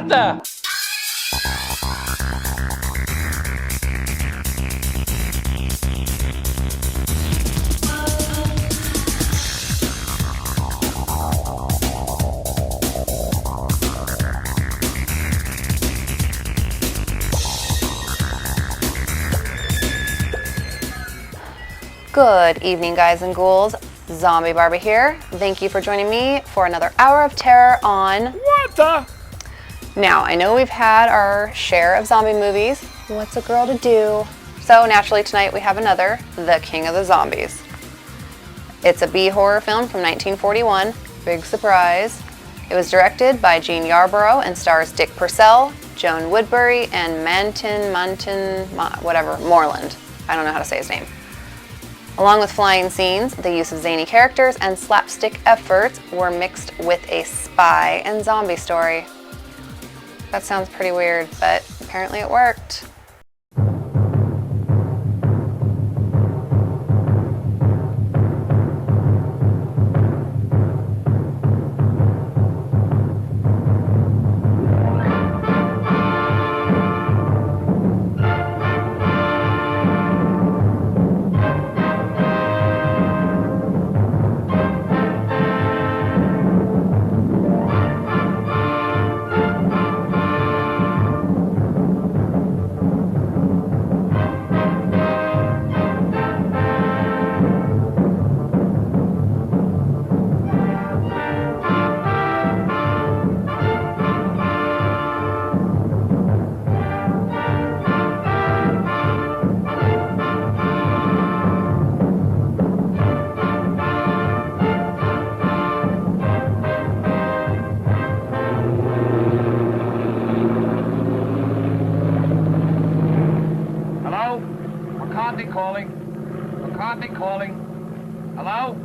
What the? Good evening, guys and ghouls. Zombie Barbie here. Thank you for joining me for another hour of terror on... What the? Now, I know we've had our share of zombie movies. What's a girl to do? So naturally tonight we have another, The King of the Zombies. It's a B-horror film from 1941. Big surprise. It was directed by Gene Yarborough and stars Dick Purcell, Joan Woodbury, and Moreland. I don't know how to say his name. Along with flying scenes, the use of zany characters and slapstick efforts were mixed with a spy and zombie story. That sounds pretty weird, but apparently it worked. McCarthy calling. Hello?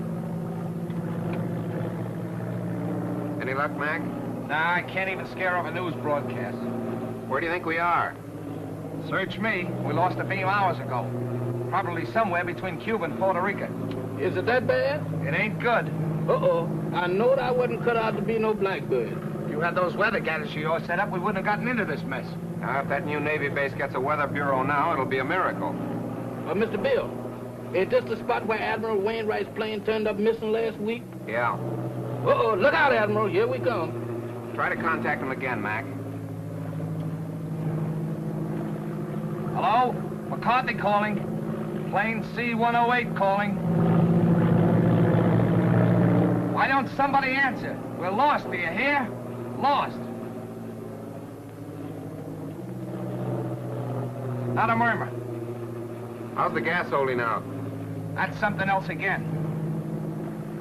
Any luck, Mac? Nah, I can't even scare off a news broadcast. Where do you think we are? Search me. We lost a beam hours ago. Probably somewhere between Cuba and Puerto Rico. Is it that bad? It ain't good. Uh-oh. I know I wasn't cut out to be no blackbird. If you had those weather gadgets of yours set up, we wouldn't have gotten into this mess. Now, if that new Navy base gets a weather bureau now, it'll be a miracle. Mr. Bill, is this the spot where Admiral Wainwright's plane turned up missing last week? Yeah. Uh-oh, look out, Admiral. Here we come. Try to contact him again, Mac. Hello? McCarthy calling. Plane C-108 calling. Why don't somebody answer? We're lost, do you hear? Lost. Not a murmur. How's the gas holding out? That's something else again.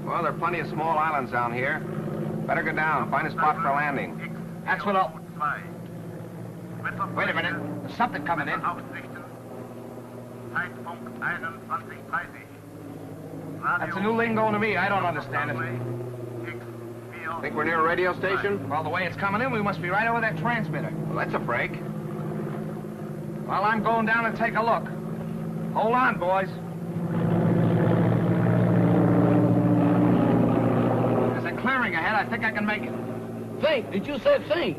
Well, there are plenty of small islands down here. Better go down, find a spot for landing. That's what I'll... Wait a minute. There's something coming in. That's a new lingo to me. I don't understand it. Think we're near a radio station? Well, the way it's coming in, we must be right over that transmitter. Well, that's a break. Well, I'm going down and take a look. Hold on, boys. There's a clearing ahead. I think I can make it. Think. Did you say think?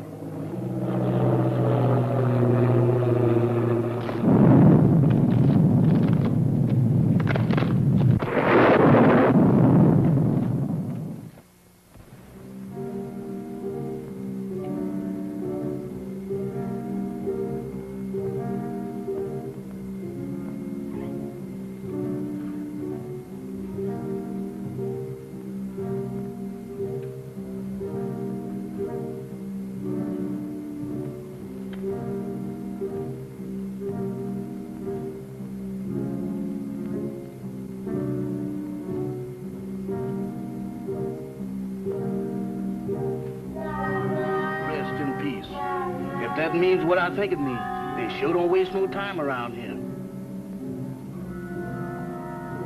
If that means what I think it means, they sure don't waste no time around here.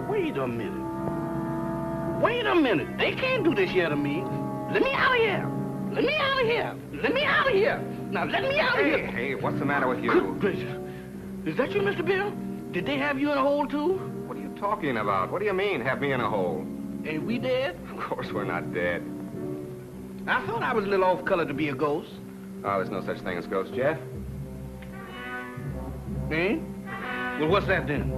Wait a minute. Wait a minute. They can't do this here to me. Let me out of here. Let me out of here. Let me out of here. Now, let me out of here. Hey, what's the matter with you? Good gracious. Is that you, Mr. Bill? Did they have you in a hole, too? What are you talking about? What do you mean, have me in a hole? Ain't we dead? Of course we're not dead. I thought I was a little off color to be a ghost. Oh, there's no such thing as ghosts, Jeff. Eh? Well, what's that then?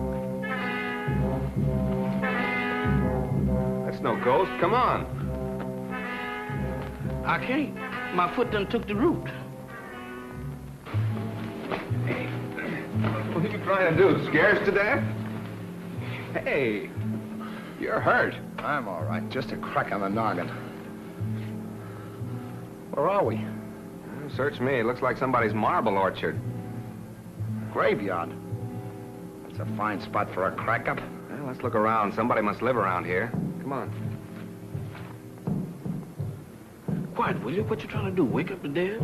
That's no ghost. Come on. I can't. My foot done took the root. Hey, what are you trying to do? Scare us to death? Hey, you're hurt. I'm all right. Just a crack on the noggin. Where are we? Search me. It looks like somebody's marble orchard. Graveyard. That's a fine spot for a crack-up. Well, let's look around. Somebody must live around here. Come on. Quiet, will you? What you trying to do? Wake up the dead?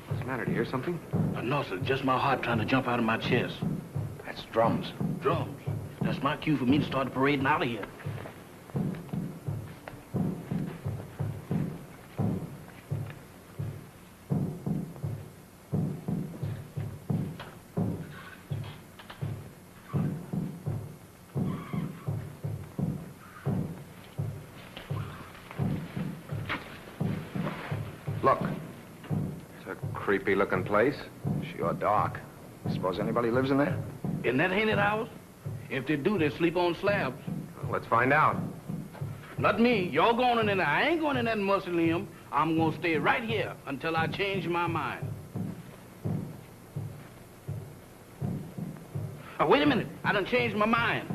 What's the matter? Do you hear something? No, sir. Just my heart trying to jump out of my chest. That's drums. Drums. That's my cue for me to start parading out of here. Look. It's a creepy-looking place. Sure dark. Suppose anybody lives in there? In that haunted house? If they do, they sleep on slabs. Well, let's find out. Not me. Y'all going in there. I ain't going in that mausoleum. I'm gonna stay right here until I change my mind. Oh, wait a minute. I done changed my mind.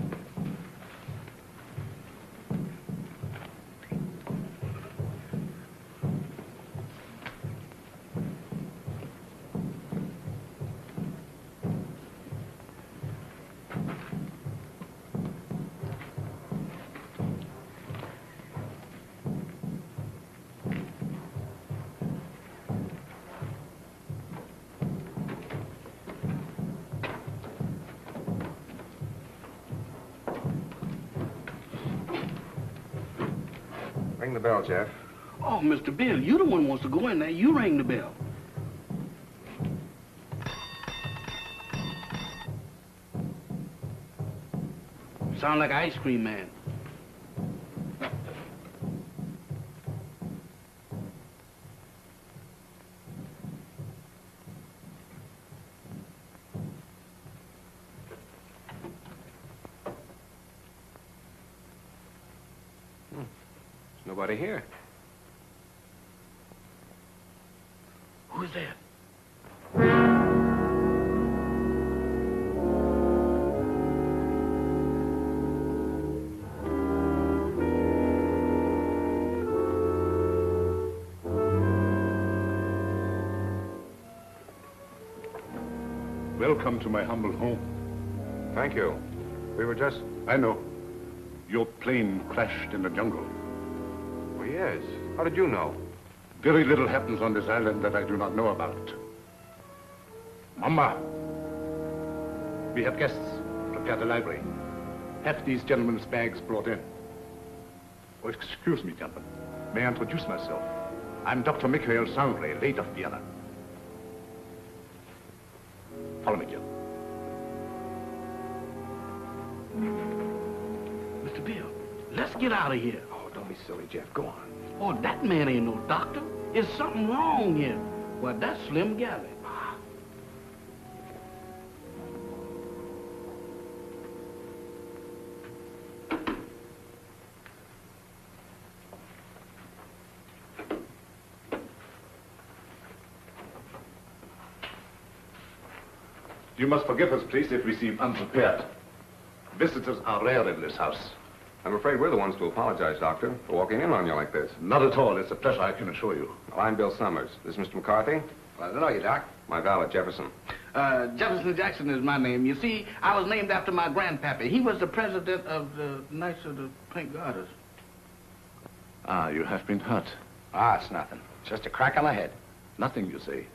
Ring the bell, Jeff. Oh, Mr. Bill, you the one who wants to go in there. You ring the bell. Sound like an ice cream man. Nobody here. Who is that? Welcome to my humble home. Thank you. We were just... I know. Your plane crashed in the jungle. Oh, yes. How did you know? Very little happens on this island that I do not know about. Mama, we have guests. Prepare the library. Have these gentlemen's bags brought in. Oh, excuse me, gentlemen. May I introduce myself? I'm Dr. Michael Sangre, late of Vienna. Follow me, Jill. Mr. Bill, let's get out of here. Oh, don't be silly, Jeff. Go on. Oh, that man ain't no doctor. There's something wrong here. Well, that's Slim Galley. You must forgive us, please, if we seem unprepared. Visitors are rare in this house. I'm afraid we're the ones to apologize, Doctor, for walking in on you like this. Not at all. It's a pleasure, I can assure you. Well, I'm Bill Summers. This is Mr. McCarthy. Glad to know you, Doc. My valet, Jefferson. Jefferson Jackson is my name. You see, I was named after my grandpappy. He was the president of the Knights of the Pink Garters. Ah, you have been hurt. Ah, it's nothing. Just a crack on the head. Nothing, you say.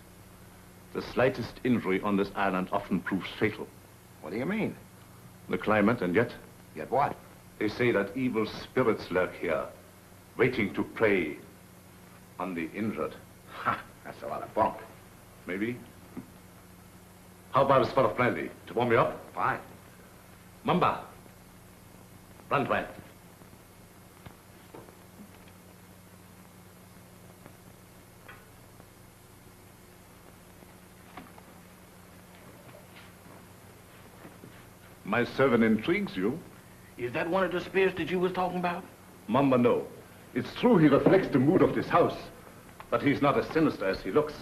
The slightest injury on this island often proves fatal. What do you mean? The climate, and yet, Yet what? they say that evil spirits lurk here, waiting to prey on the injured. Ha! That's a lot of bunk. Maybe. How about a spot of brandy to warm you up? Fine. Mamba. Run, Dwayne. My servant intrigues you. Is that one of the spirits that you was talking about? Mamba, no. It's true he reflects the mood of this house, but he's not as sinister as he looks.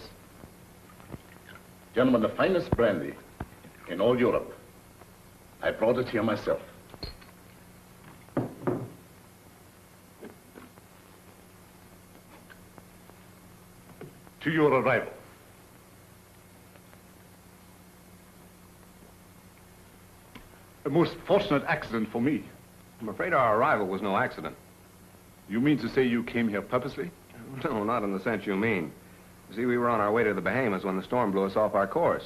Gentlemen, the finest brandy in all Europe. I brought it here myself. To your arrival. A most fortunate accident for me. I'm afraid our arrival was no accident. You mean to say you came here purposely? No, not in the sense you mean. You see, we were on our way to the Bahamas when the storm blew us off our course.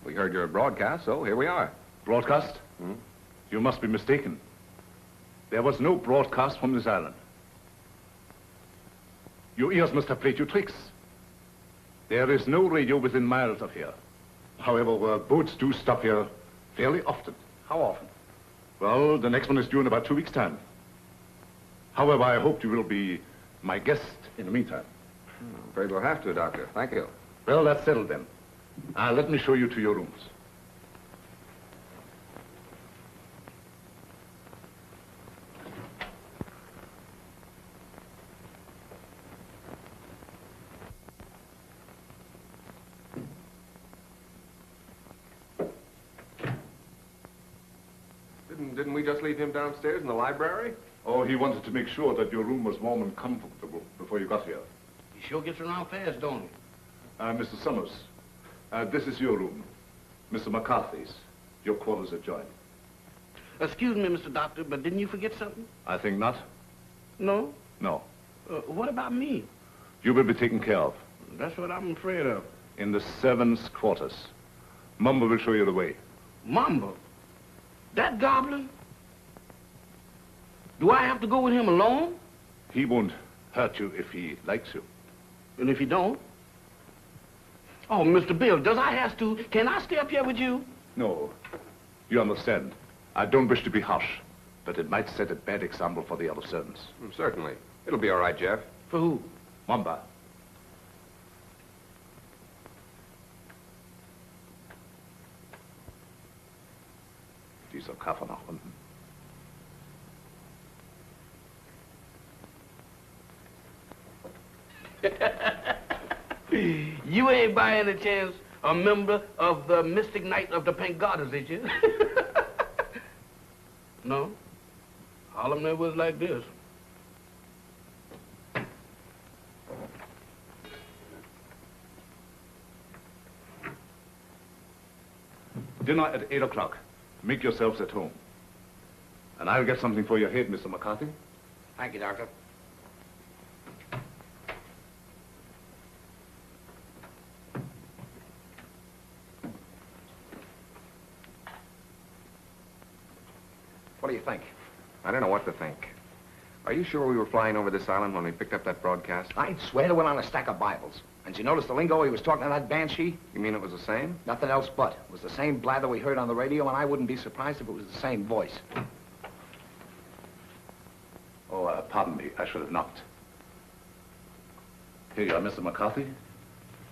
We heard your broadcast, so here we are. Broadcast? Hmm? You must be mistaken. There was no broadcast from this island. Your ears must have played you tricks. There is no radio within miles of here. However, boats do stop here fairly often. How often? Well, the next one is due in about 2 weeks' time. However, I hope you will be my guest in the meantime. I'm afraid we'll have to, Doctor. Thank you. Well, that's settled then. Let me show you to your rooms. Didn't we just leave him downstairs in the library? Oh, he wanted to make sure that your room was warm and comfortable before you got here. He sure gets around fast, don't he? Mr. Summers, this is your room. Mr. McCarthy's. Your quarters adjoin. Excuse me, Mr. Doctor, but didn't you forget something? I think not. No? No. What about me? You will be taken care of. That's what I'm afraid of. In the servants' quarters. Mumbo will show you the way. Mamba? That goblin? Do I have to go with him alone? He won't hurt you if he likes you. And if he don't? Oh, Mr. Bill, does I have to? Can I stay up here with you? No. You understand. I don't wish to be harsh, but it might set a bad example for the other servants. Certainly. It'll be all right, Jeff. For who? Mamba. Dieser Kaffer nach unten. You ain't by any chance a member of the Mystic Knight of the Pink Goddess, is you? No? All of them was like this. Dinner at 8 o'clock. Make yourselves at home. And I'll get something for your head, Mr. McCarthy. Thank you, Doctor. What do you think? I don't know what to think. Are you sure we were flying over this island when we picked up that broadcast? I'd swear to it on a stack of Bibles. And you notice the lingo he was talking to that banshee? You mean it was the same? Nothing else but. It was the same blather we heard on the radio, and I wouldn't be surprised if it was the same voice. Oh, pardon me. I should have knocked. Here you are, Mr. McCarthy.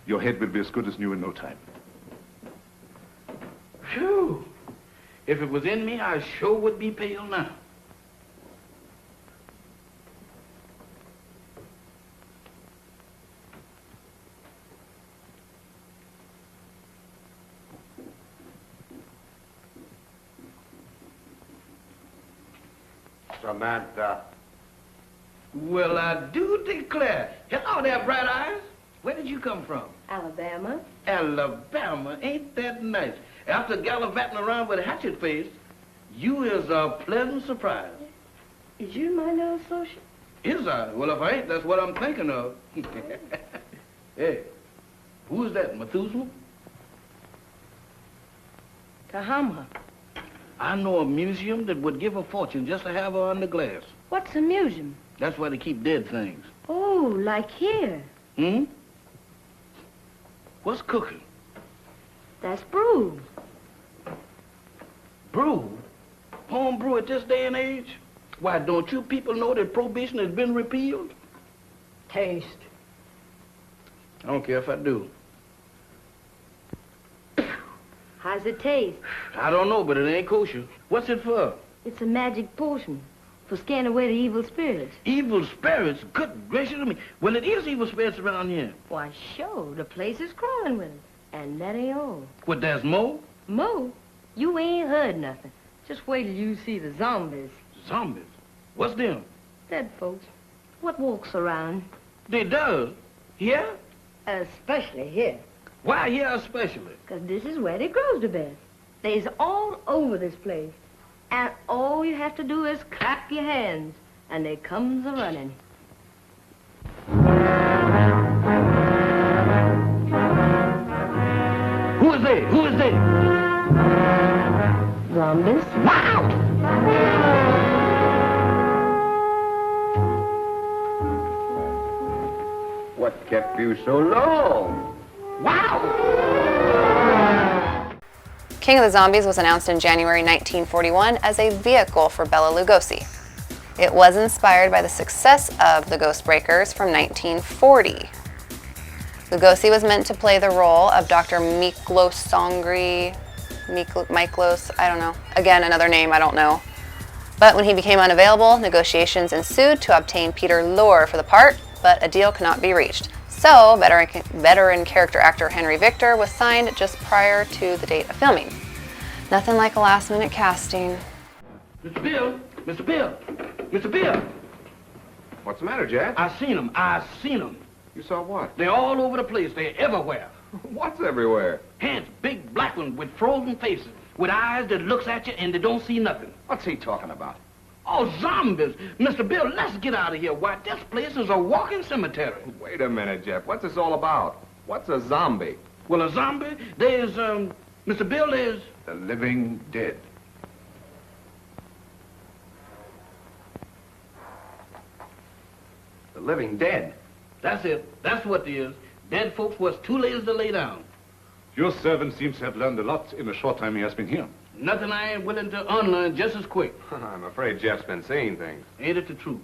Your head will be as good as new in no time. Phew. If it was in me, I sure would be pale now. Samantha. Well, I do declare. Hello there, Bright Eyes. Where did you come from? Alabama. Alabama. Ain't that nice? After gallivanting around with a hatchet face, you is a pleasant surprise. Is you my new associate? Is I? Well, if I ain't, that's what I'm thinking of. Hey, who is that, Methuselah? Kahama. I know a museum that would give a fortune just to have her under glass. What's a museum? That's where they keep dead things. Oh, like here. Hmm? What's cooking? That's brew. Brew? Home brew at this day and age? Why, don't you people know that prohibition has been repealed? Taste. I don't care if I do. How How's it taste? I don't know, but it ain't kosher. What's it for? It's a magic potion for scaring away the evil spirits. Evil spirits? Good gracious of me. Well, it is evil spirits around here. Why, sure, the place is crawling with it. And that ain't all. What, there's more? Mo, you ain't heard nothing. Just wait till you see the zombies. Zombies? What's them? Dead folks. What walks around? They does? Here? Especially here. Why here especially? 'Cause this is where they grows the best. They's all over this place. And all you have to do is clap your hands, and they comes a-running. Who is they? Who is they? Zombies? Wow! What kept you so long? Wow! King of the Zombies was announced in January 1941 as a vehicle for Bela Lugosi. It was inspired by the success of The Ghost Breakers from 1940. Lugosi was meant to play the role of Dr. Miklos, I don't know. Again, another name I don't know. But when he became unavailable, negotiations ensued to obtain Peter Lorre for the part, but a deal could not be reached. So, veteran character actor Henry Victor was signed just prior to the date of filming. Nothing like a last-minute casting. Mr. Bill! Mr. Bill! Mr. Bill! What's the matter, Jack? I seen them. I seen them. You saw what? They're all over the place. They're everywhere. What's everywhere? Hands, big black ones with frozen faces, with eyes that looks at you and they don't see nothing. What's he talking about? Oh, zombies. Mr. Bill, let's get out of here. Why, this place is a walking cemetery. Wait a minute, Jeff. What's this all about? What's a zombie? Well, a zombie, there's, Mr. Bill, there's... The living dead. The living dead? That's it. That's what it is. Dead folks was too lazy to lay down. Your servant seems to have learned a lot in the short time he has been here. Nothing I ain't willing to unlearn just as quick. I'm afraid Jeff's been seeing things. Ain't it the truth?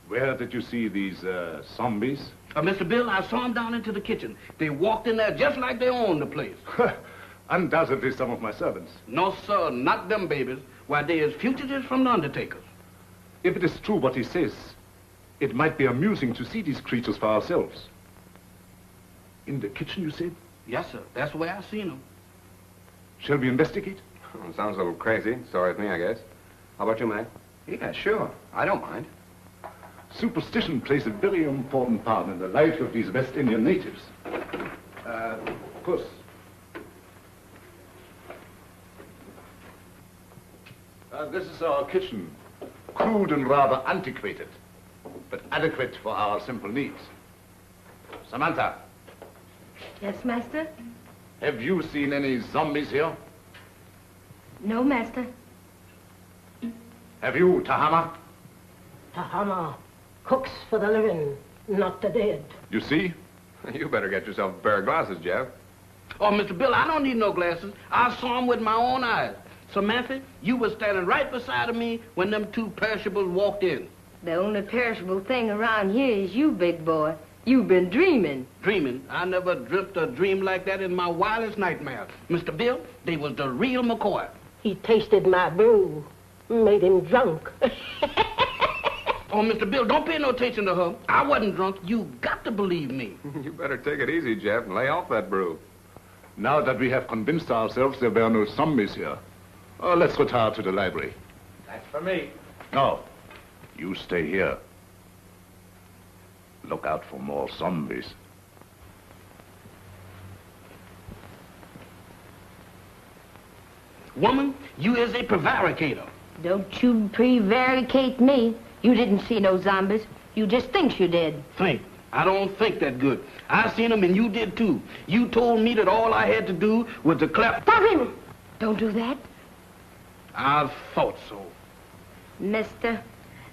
Where did you see these zombies? Mr. Bill, I saw them down into the kitchen. They walked in there just like they owned the place. Undoubtedly some of my servants. No, sir, not them babies. Why, they is fugitives from the undertakers. If it is true what he says, it might be amusing to see these creatures for ourselves. In the kitchen, you said? Yes, sir. That's the way I seen them. Shall we investigate? Well, sounds a little crazy. Sorry with me, I guess. How about you, Mac? Yeah, sure. I don't mind. Superstition plays a very important part in the life of these West Indian natives. Puss. This is our kitchen. Crude and rather antiquated, but adequate for our simple needs. Samantha, Yes, master? have you seen any zombies here? No, master. Have you, Tahama? Tahama cooks for the living, not the dead. You see? You better get yourself a pair of glasses, Jeff. Oh, Mr. Bill, I don't need no glasses. I saw them with my own eyes. Samantha, you was standing right beside of me when them two perishables walked in. The only perishable thing around here is you, big boy. You've been dreaming. Dreaming? I never dreamt a dream like that in my wildest nightmares. Mr. Bill, they was the real McCoy. He tasted my brew, made him drunk. Oh, Mr. Bill, don't pay no attention to her. I wasn't drunk. You got to believe me. You better take it easy, Jeff, and lay off that brew. Now that we have convinced ourselves there were no zombies here, let's retire to the library. That's for me. No, you stay here. Look out for more zombies. Woman, you is a prevaricator. Don't you prevaricate me. You didn't see no zombies. You just thinks you did. Think. I don't think that good. I seen them and you did too. You told me that all I had to do was to clap. Stop him! Don't do that. I thought so. Mister,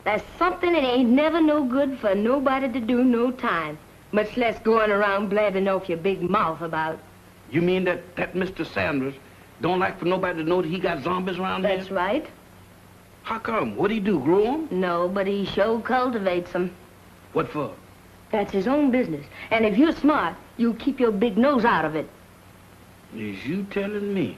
that's something that ain't never no good for nobody to do no time. Much less going around blabbing off your big mouth about. You mean that Mr. Sanders don't like for nobody to know that he got zombies around here? That's right. How come? What'd he do, grow 'em? No, but he sure cultivates them. What for? That's his own business. And if you're smart, you'll keep your big nose out of it. Is you telling me?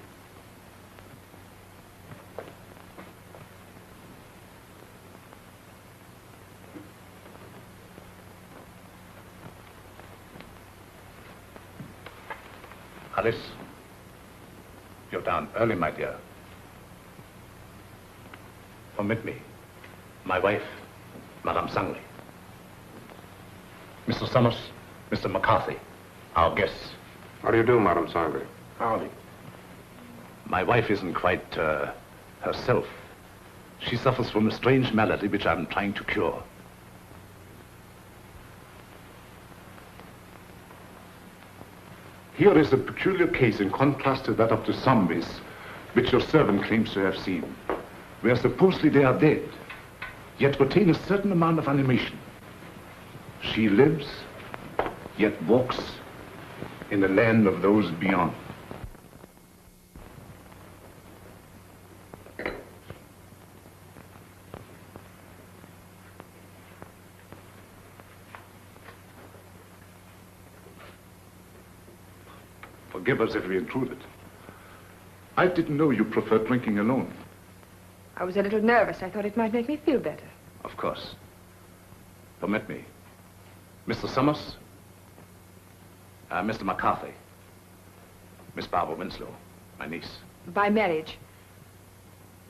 Alice, you're down early, my dear. Permit me. My wife, Madame Sangley. Mr. Summers, Mr. McCarthy, our guests. How do you do, Madame Sangley? Howdy. My wife isn't quite herself. She suffers from a strange malady which I'm trying to cure. Here is a peculiar case in contrast to that of the zombies, which your servant claims to have seen, where supposedly they are dead, yet retain a certain amount of animation. She lives, yet walks in the land of those beyond. Forgive us if we intruded. I didn't know you preferred drinking alone. I was a little nervous. I thought it might make me feel better. Of course. Permit me. Mr. Summers, Mr. McCarthy, Miss Barbara Winslow, my niece. By marriage.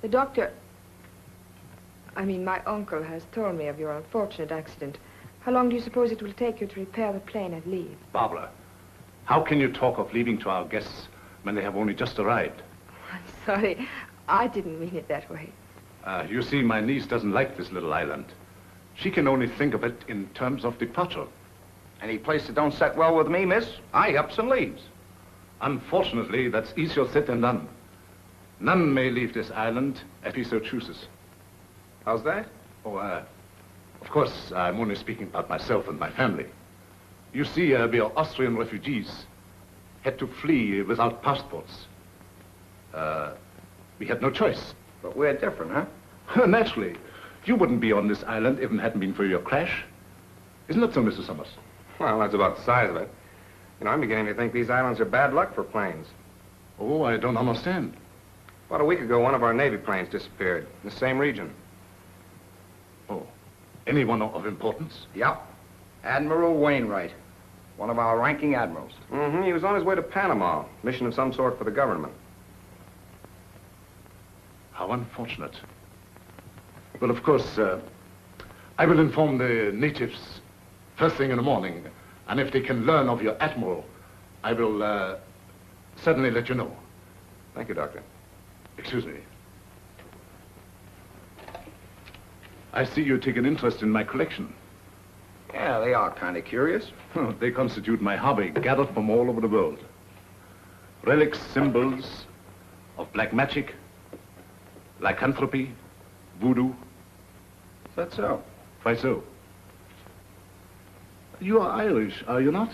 The doctor... I mean, my uncle has told me of your unfortunate accident. How long do you suppose it will take you to repair the plane and leave? Barbara, how can you talk of leaving to our guests when they have only just arrived? I'm sorry. I didn't mean it that way. You see, my niece doesn't like this little island. She can only think of it in terms of departure. Any place that don't set well with me, miss, I ups and leaves. Unfortunately, that's easier said than done. None may leave this island if he so chooses. How's that? Oh, of course, I'm only speaking about myself and my family. You see, we are Austrian refugees, had to flee without passports. We had no choice. But we're different, huh? Naturally. You wouldn't be on this island if it hadn't been for your crash. Isn't that so, Mr. Summers? Well, that's about the size of it. You know, I'm beginning to think these islands are bad luck for planes. Oh, I don't understand. About a week ago, one of our Navy planes disappeared in the same region. Oh, anyone of importance? Yep. Admiral Wainwright, one of our ranking admirals. Mm-hmm. He was on his way to Panama, mission of some sort for the government. How unfortunate. Well, of course, I will inform the natives first thing in the morning, and if they can learn of your admiral, I will certainly let you know. Thank you, Doctor. Excuse me. I see you take an interest in my collection. Yeah, they are kind of curious. They constitute my hobby, gathered from all over the world. Relics, symbols of black magic, lycanthropy, voodoo. Is that so? Why so? You are Irish, are you not?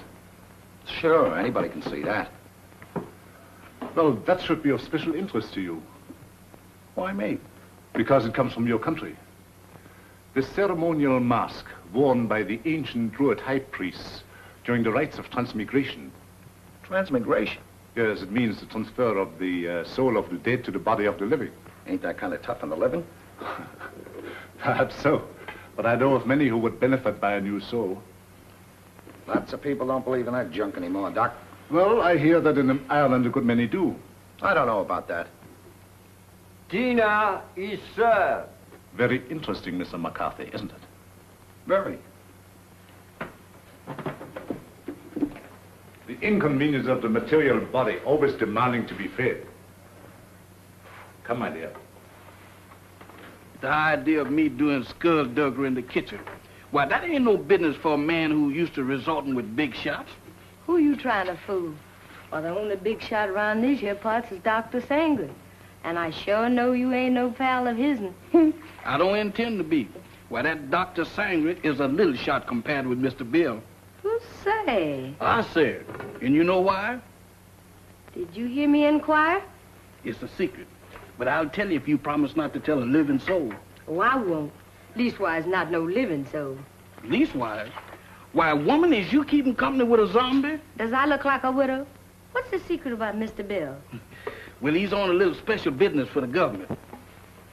Sure, anybody can see that. Well, that should be of special interest to you. Why me? Because it comes from your country. The ceremonial mask worn by the ancient Druid high priests during the rites of transmigration. Transmigration? Yes, it means the transfer of the soul of the dead to the body of the living. Ain't that kind of tough on the living? Perhaps so. But I know of many who would benefit by a new soul. Lots of people don't believe in that junk anymore, Doc. Well, I hear that in Ireland a good many do. I don't know about that. Dinner is served. Very interesting, Mr. McCarthy, isn't it? Very. The inconvenience of the material body always demanding to be fed. Come, my dear. The idea of me doing skullduggery in the kitchen. Why, that ain't no business for a man who used to resorting with big shots. Who you trying to fool? Well, the only big shot around these here parts is Dr. Sangley. And I sure know you ain't no pal of his'n. I don't intend to be. Why, that Dr. Sangley is a little shot compared with Mr. Bill. Who say? I said. And you know why? Did you hear me inquire? It's a secret. But I'll tell you if you promise not to tell a living soul. Oh, I won't. Leastwise, not no living soul. Leastwise? Why, woman, is you keeping company with a zombie? Does I look like a widow? What's the secret about Mr. Bill? Well, he's on a little special business for the government.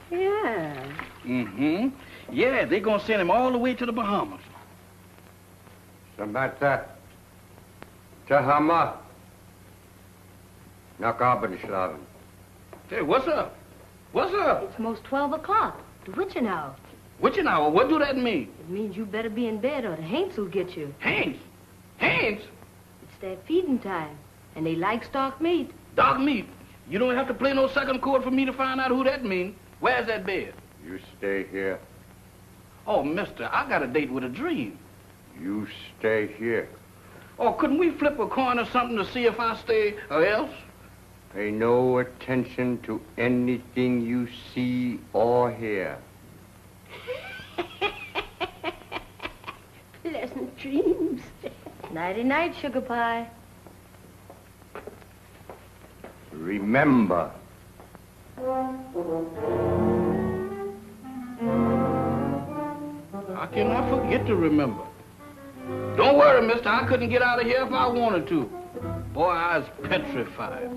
Yeah. Mm-hmm. Yeah, they're gonna send him all the way to the Bahamas. Samata. Tahama. Knock off and schlafen. Hey, what's up? What's up? It's most 12 o'clock. The witching hour. Witching hour? What do that mean? It means you better be in bed or the Haints will get you. Haints? Haints? It's their feeding time, and they like stock meat. Dog meat? You don't have to play no second chord for me to find out who that means. Where's that bed? You stay here. Oh, mister, I got a date with a dream. You stay here. Oh, couldn't we flip a coin or something to see if I stay or else? Pay no attention to anything you see or hear. Pleasant dreams. Nighty-night, sugar pie. Remember. How can I forget to remember? Don't worry, mister. I couldn't get out of here if I wanted to. Boy, I was petrified.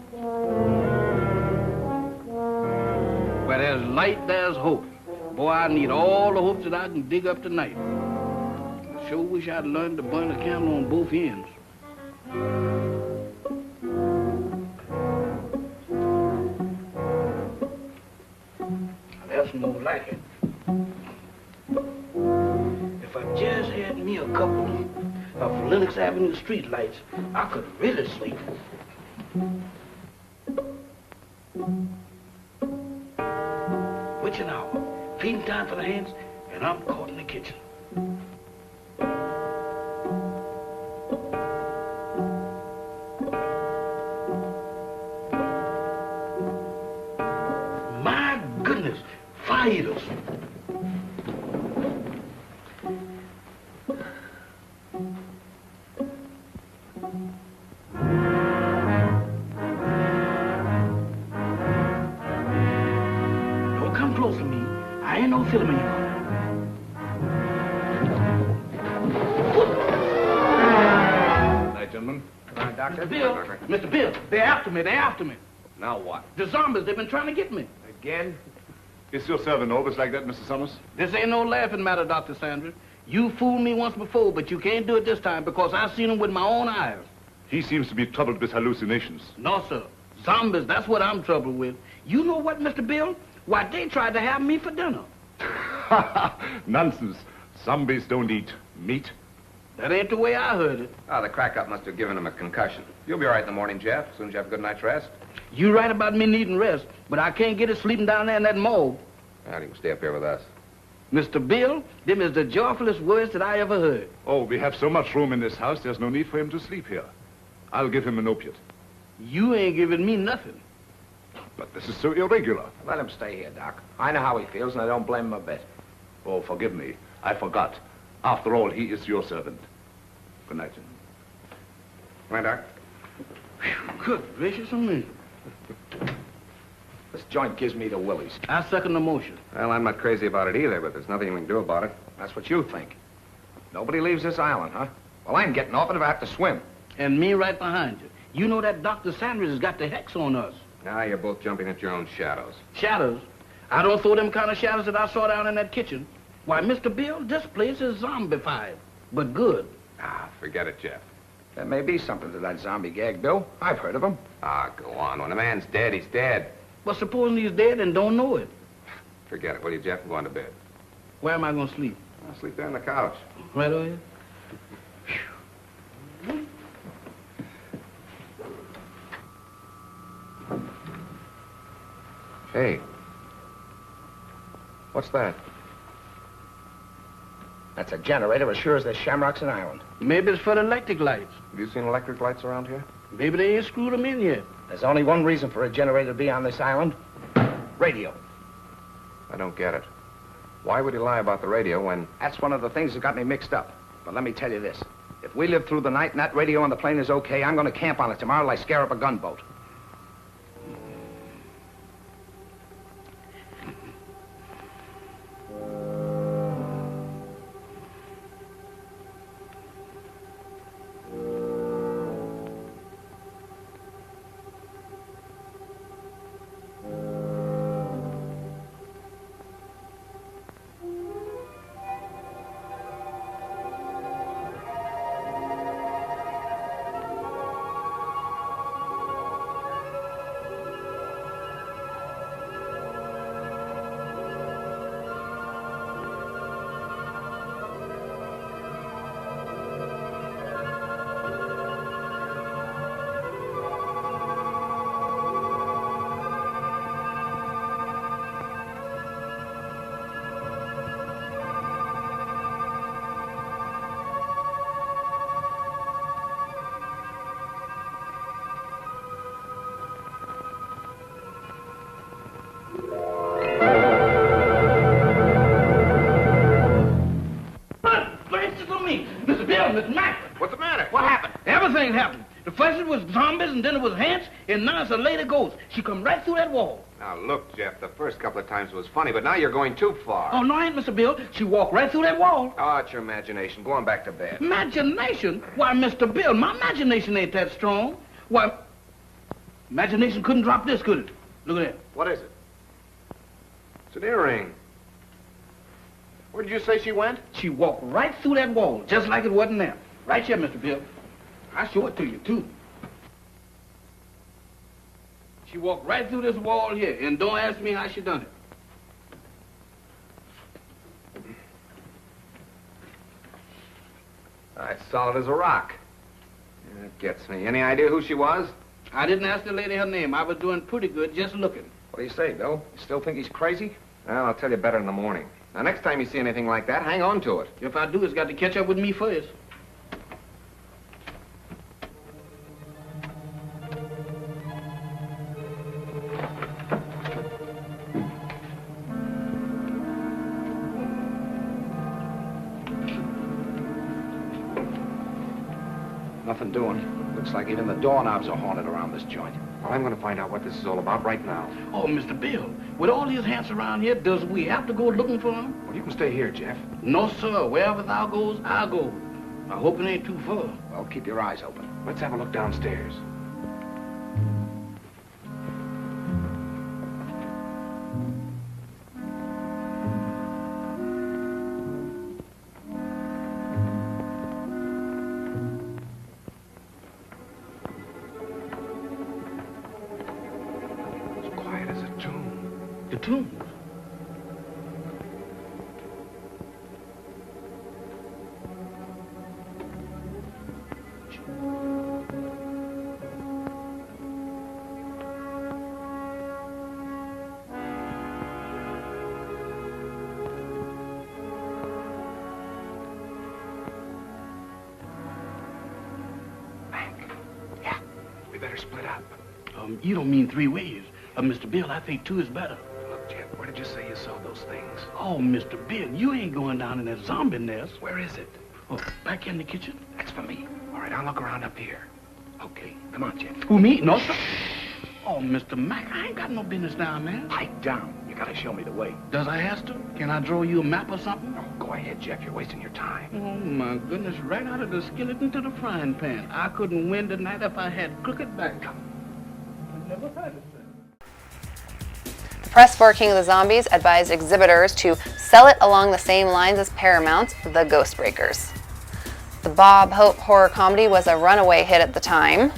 Where there's light, there's hope. Boy, I need all the hopes that I can dig up tonight. I sure wish I'd learned to burn a candle on both ends. That's more like it. If I just had me a couple of Lenox Avenue streetlights, I could really sleep. Witching hour, feeding time for the hands, and I'm caught in the kitchen. My goodness, fire eaters. Don't come close to me. I ain't no filming you. Night, gentlemen. Doctor. Mr. Bill, Mr. Bill, they're after me, they're after me. Now what? The zombies, they've been trying to get me. Again? Is your servant always like that, Mr. Summers? This ain't no laughing matter, Dr. Sanders. You fooled me once before, but you can't do it this time because I've seen them with my own eyes. He seems to be troubled with hallucinations. No, sir. Zombies, that's what I'm troubled with. You know what, Mr. Bill? Why, they tried to have me for dinner. Nonsense. Zombies don't eat meat. That ain't the way I heard it. Oh, the crack-up must have given him a concussion. You'll be all right in the morning, Jeff, as soon as you have a good night's rest. You right about me needing rest, but I can't get it sleeping down there in that morgue. Well, you can stay up here with us. Mr. Bill, them is the joyfulest words that I ever heard. Oh, we have so much room in this house, there's no need for him to sleep here. I'll give him an opiate. You ain't giving me nothing. But this is so irregular. Let him stay here, Doc. I know how he feels, and I don't blame him a bit. Oh, forgive me. I forgot. After all, he is your servant. Good night, gentlemen. Come on, Doc. Good gracious of me. This joint gives me the willies. I second the motion. Well, I'm not crazy about it either, but there's nothing we can do about it. That's what you think. Nobody leaves this island, huh? Well, I'm getting off it if I have to swim. And me right behind you. You know that Dr. Sanders has got the hex on us. Now you're both jumping at your own shadows. Shadows? I don't throw them kind of shadows that I saw down in that kitchen. Why, Mr. Bill, this place is zombified, but good. Ah, forget it, Jeff. There may be something to that zombie gag, Bill. I've heard of them. Ah, go on. When a man's dead, he's dead. Well, supposing he's dead and don't know it. Forget it, will you, Jeff? I'm going to bed. Where am I going to sleep? I'll sleep there on the couch. Right over here? Hey. What's that? That's a generator as sure as there's shamrocks in Ireland. Maybe it's for the electric lights. Have you seen electric lights around here? Maybe they ain't screwed them in yet. There's only one reason for a generator to be on this island. Radio. I don't get it. Why would he lie about the radio when... That's one of the things that got me mixed up. But let me tell you this. If we live through the night and that radio on the plane is okay, I'm going to camp on it tomorrow like scare up a gunboat. What's the matter? What happened? Everything happened. The first it was zombies, and then it was ants, and now it's a lady ghost. She come right through that wall. Now, look, Jeff, the first couple of times was funny, but now you're going too far. Oh, no, I ain't, Mr. Bill. She walked right through that wall. Oh, it's your imagination. Go on back to bed. Imagination? Why, Mr. Bill, my imagination ain't that strong. Why, imagination couldn't drop this, could it? Look at that. What is it? It's an earring. Where did you say she went? She walked right through that wall, just like it wasn't there. Right here, Mr. Bill. I'll show it to you, too. She walked right through this wall here, and don't ask me how she done it. It's solid as a rock. That gets me. Any idea who she was? I didn't ask the lady her name. I was doing pretty good just looking. What do you say, Bill? You still think he's crazy? Well, I'll tell you better in the morning. Now, next time you see anything like that, hang on to it. If I do, it's got to catch up with me first. Nothing doing. Looks like even the doorknobs are haunted around this joint. Well, I'm going to find out what this is all about right now. Oh, Mr. Bill, with all these ants around here, does we have to go looking for them? Well, you can stay here, Jeff. No, sir. Wherever thou goes, I'll go. I hope it ain't too far. Well, keep your eyes open. Let's have a look downstairs. The tombs. Yeah, we better split up. You don't mean 3 ways. Mr. Bill, I think 2 is better. Look, Jeff, where did you say you saw those things? Oh, Mr. Bill, you ain't going down in that zombie nest. Where is it? Oh, back in the kitchen? That's for me. All right, I'll look around up here. Okay, come on, Jeff. Who, me? No, sir. Oh, Mr. Mac, I ain't got no business down there. Pipe down. You gotta show me the way. Does I have to? Can I draw you a map or something? No, go ahead, Jeff. You're wasting your time. Oh, my goodness, right out of the skillet into the frying pan. I couldn't win tonight if I had crooked back. I never had it. The press for King of the Zombies advised exhibitors to sell it along the same lines as Paramount's The Ghost Breakers. The Bob Hope horror comedy was a runaway hit at the time.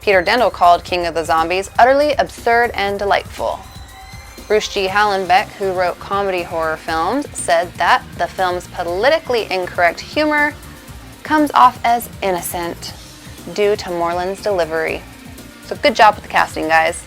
Peter Dendle called King of the Zombies utterly absurd and delightful. Bruce G. Hallenbeck, who wrote comedy horror films, said that the film's politically incorrect humor comes off as innocent due to Moreland's delivery. So good job with the casting, guys.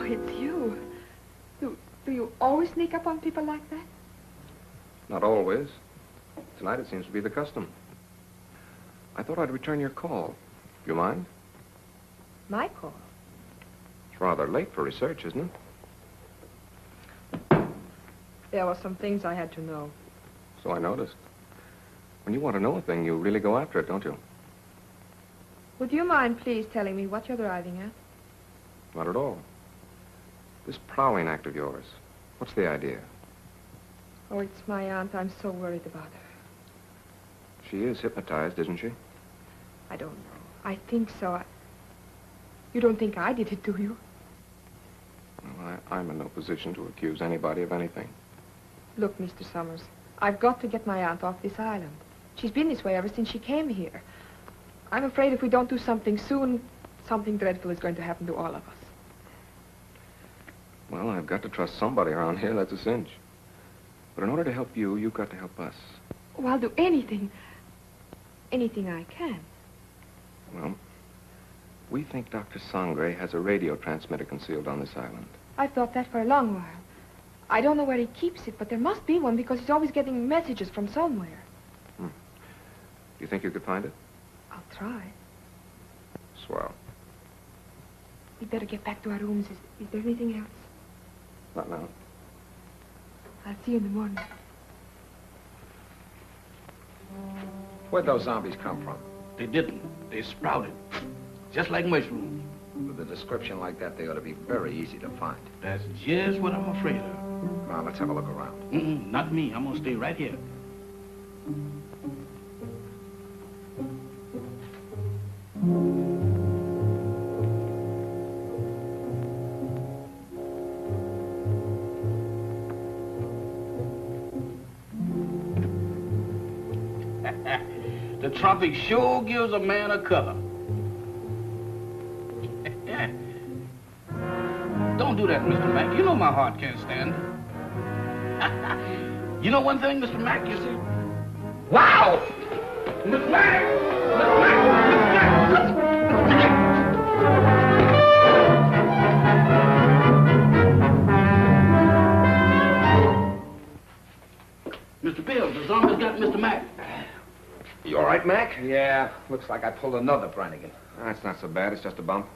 It's you. Do you always sneak up on people like that? Not always. Tonight it seems to be the custom. I thought I'd return your call. You mind? My call? It's rather late for research, isn't it? There were some things I had to know. So I noticed. When you want to know a thing, you really go after it, don't you? Would you mind, please, telling me what you're driving at? Not at all. This prowling act of yours, what's the idea? Oh, it's my aunt. I'm so worried about her. She is hypnotized, isn't she? I don't know. I think so. You don't think I did it, do you? Well, I'm in no position to accuse anybody of anything. Look, Mr. Summers, I've got to get my aunt off this island. She's been this way ever since she came here. I'm afraid if we don't do something soon, something dreadful is going to happen to all of us. Well, I've got to trust somebody around here, that's a cinch. But in order to help you, you've got to help us. Oh, I'll do anything. Anything I can. Well, we think Dr. Sangre has a radio transmitter concealed on this island. I've thought that for a long while. I don't know where he keeps it, but there must be one because he's always getting messages from somewhere. Do you think you could find it? I'll try. Swell. We'd better get back to our rooms. Is there anything else? Not now. I'll see you in the morning. Where'd those zombies come from? They didn't. They sprouted. Just like mushrooms. With a description like that, they ought to be very easy to find. That's just what I'm afraid of. Now, let's have a look around. Not me. I'm gonna stay right here. The tropic sure gives a man a cover. Don't do that, Mr. Mack. You know my heart can't stand it. You know one thing, Mr. Mack, you see? Wow! Mr. Mack! Mr. Mack! Mr. Bill, the zombies got Mr. Mack. You all right, Mac? Yeah, looks like I pulled another Brannigan. That's not so bad. It's just a bump.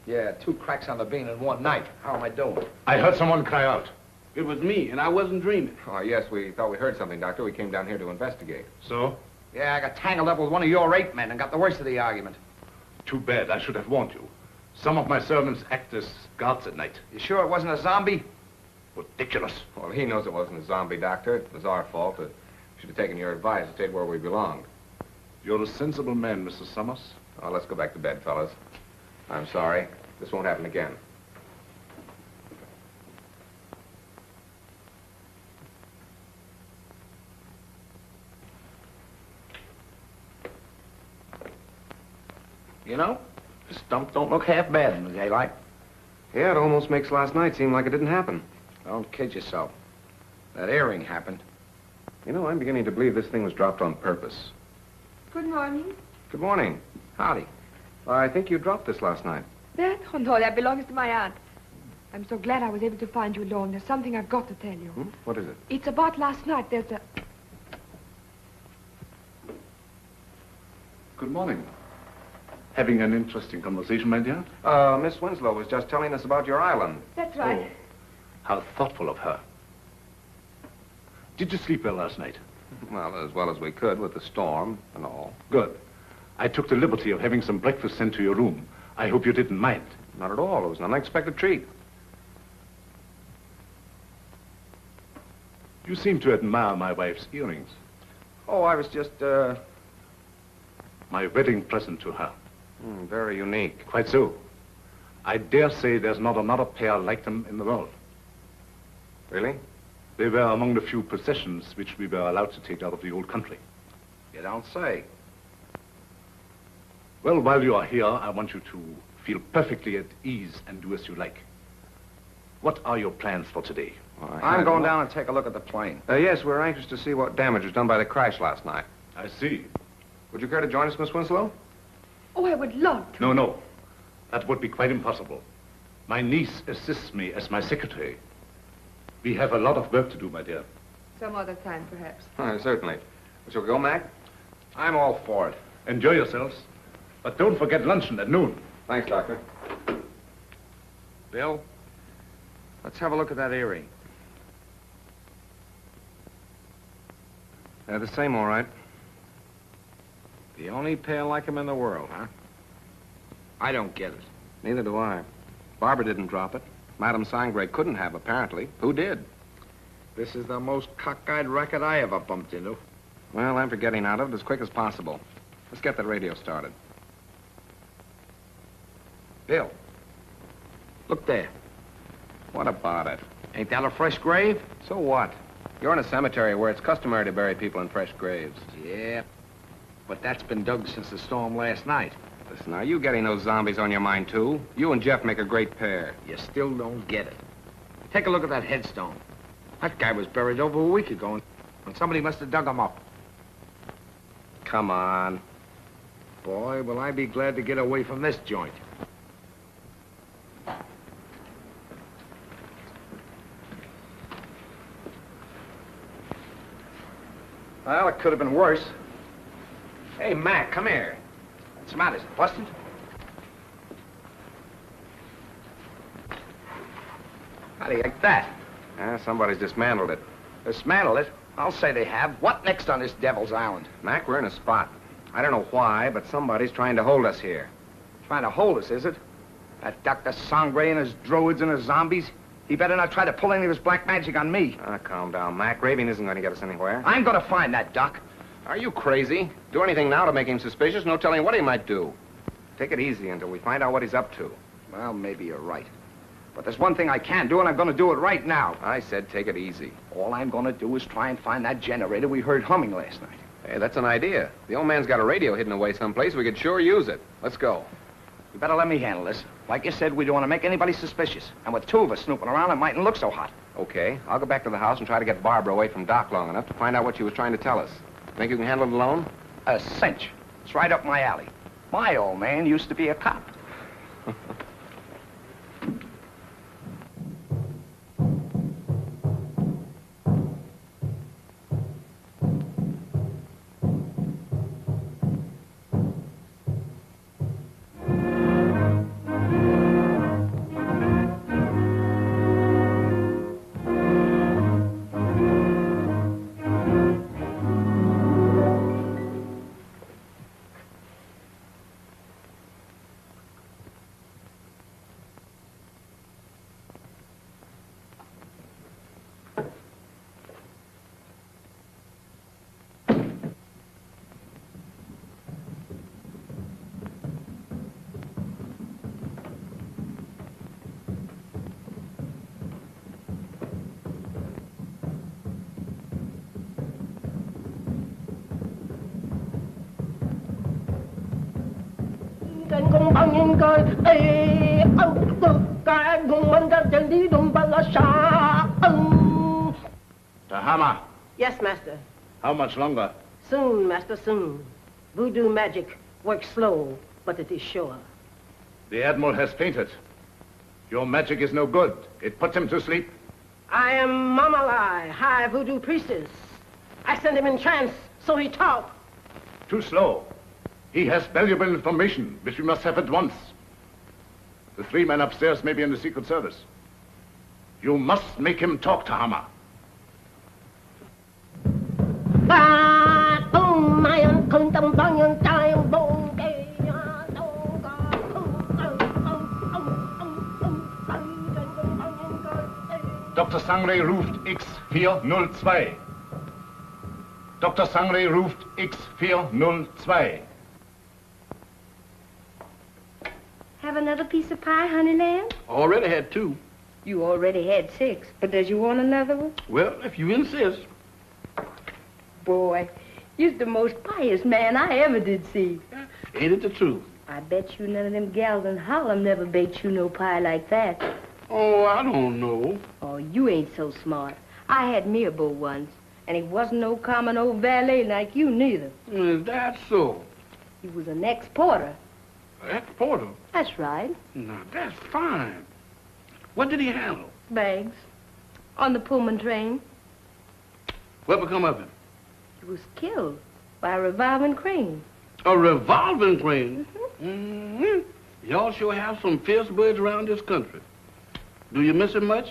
Yeah, 2 cracks on the bean in one night. How am I doing? I heard someone cry out. It was me, and I wasn't dreaming. Oh, yes, we thought we heard something, Doctor. We came down here to investigate. So? Yeah, I got tangled up with one of your 8 men and got the worst of the argument. Too bad. I should have warned you. Some of my servants act as guards at night. You sure it wasn't a zombie? Ridiculous. Well, he knows it wasn't a zombie, Doctor. It was our fault. We should have taken your advice and stayed where we belonged. You're a sensible man, Mr. Summers. Oh, let's go back to bed, fellas. I'm sorry. This won't happen again. You know, this stump don't look half bad in the daylight. Yeah, it almost makes last night seem like it didn't happen. Don't kid yourself. That earring happened. You know, I'm beginning to believe this thing was dropped on purpose. Good morning. Good morning. Howdy. I think you dropped this last night. That? Oh, no, that belongs to my aunt. I'm so glad I was able to find you alone. There's something I've got to tell you. What is it? It's about last night. There's a... Good morning. Having an interesting conversation, my dear? Miss Winslow was just telling us about your island. That's right. Oh, how thoughtful of her. Did you sleep well last night? Well as we could with the storm and all. Good. I took the liberty of having some breakfast sent to your room. I hope you didn't mind. Not at all. It was an unexpected treat. You seem to admire my wife's earrings. Oh, I was just, My wedding present to her. very unique. Quite so. I dare say there's not another pair like them in the world. Really? They were among the few possessions which we were allowed to take out of the old country. You don't say. Well, while you are here, I want you to feel perfectly at ease and do as you like. What are your plans for today? I'm going down and take a look at the plane. Yes, we're anxious to see what damage was done by the crash last night. I see. Would you care to join us, Miss Winslow? Oh, I would love to. No. That would be quite impossible. My niece assists me as my secretary. We have a lot of work to do, my dear. Some other time, perhaps. Certainly. Shall we go, Mac? I'm all for it. Enjoy yourselves. But don't forget luncheon at noon. Thanks, Doctor. Bill, let's have a look at that earring. They're the same, all right. The only pair like him in the world, huh? I don't get it. Neither do I. Barbara didn't drop it. Madame Sangre couldn't have, apparently. Who did? This is the most cockeyed racket I ever bumped into. Well, I'm for getting out of it as quick as possible. Let's get the radio started. Bill, look there. What about it? Ain't that a fresh grave? So what? You're in a cemetery where it's customary to bury people in fresh graves. Yeah, but that's been dug since the storm last night. Listen, are you getting those zombies on your mind, too? You and Jeff make a great pair. You still don't get it. Take a look at that headstone. That guy was buried over a week ago, and somebody must have dug him up. Come on. Boy, will I be glad to get away from this joint. Well, it could have been worse. Hey, Mac, come here. What's the matter? Is it busted? How do you like that? Somebody's dismantled it. Dismantle it? I'll say they have. What next on this Devil's Island? Mac, we're in a spot. I don't know why, but somebody's trying to hold us here. Trying to hold us, is it? That Dr. Sangre and his druids and his zombies? He better not try to pull any of his black magic on me. Calm down, Mac. Raving isn't going to get us anywhere. I'm going to find that Doc. Are you crazy? Do anything now to make him suspicious? No telling what he might do. Take it easy until we find out what he's up to. Well, maybe you're right. But there's one thing I can do, and I'm going to do it right now. I said take it easy. All I'm going to do is try and find that generator we heard humming last night. Hey, that's an idea. The old man's got a radio hidden away someplace. We could sure use it. Let's go. You better let me handle this. Like you said, we don't want to make anybody suspicious. And with two of us snooping around, it mightn't look so hot. Okay. I'll go back to the house and try to get Barbara away from Doc long enough to find out what she was trying to tell us. Think you can handle it alone? A cinch. It's right up my alley. My old man used to be a cop. Trên cùng bao nhiêu coi ê ông tự cái cùng mình ra chân đi đụng bằng ở xa The hammer. Yes, master. How much longer? Soon, master, soon. Voodoo magic works slow, but it is sure. The Admiral has fainted. Your magic is no good. It puts him to sleep. I am Mamalai, high voodoo priestess. I sent him in trance, so he talk. Too slow. He has valuable information, which we must have at once. The three men upstairs may be in the Secret Service. You must make him talk to Hammer. Dr. Sangre ruft X402. Dr. Sangre ruft X402. Have another piece of pie, honey lamb? Already had 2. You already had 6, but does you want another one? Well, if you insist. Boy, you're the most pious man I ever did see. Ain't it the truth? I bet you none of them gals in Harlem never baked you no pie like that. Oh, I don't know. Oh, you ain't so smart. I had me a beau once, and he wasn't no common old valet like you neither. Is that so? He was an ex-porter. Ex-porter? That's right. Now, that's fine. What did he handle? Bags. On the Pullman train. What become of him? He was killed by a revolving crane. A revolving crane? Mm-hmm. Y'all sure have some fierce birds around this country. Do you miss him much?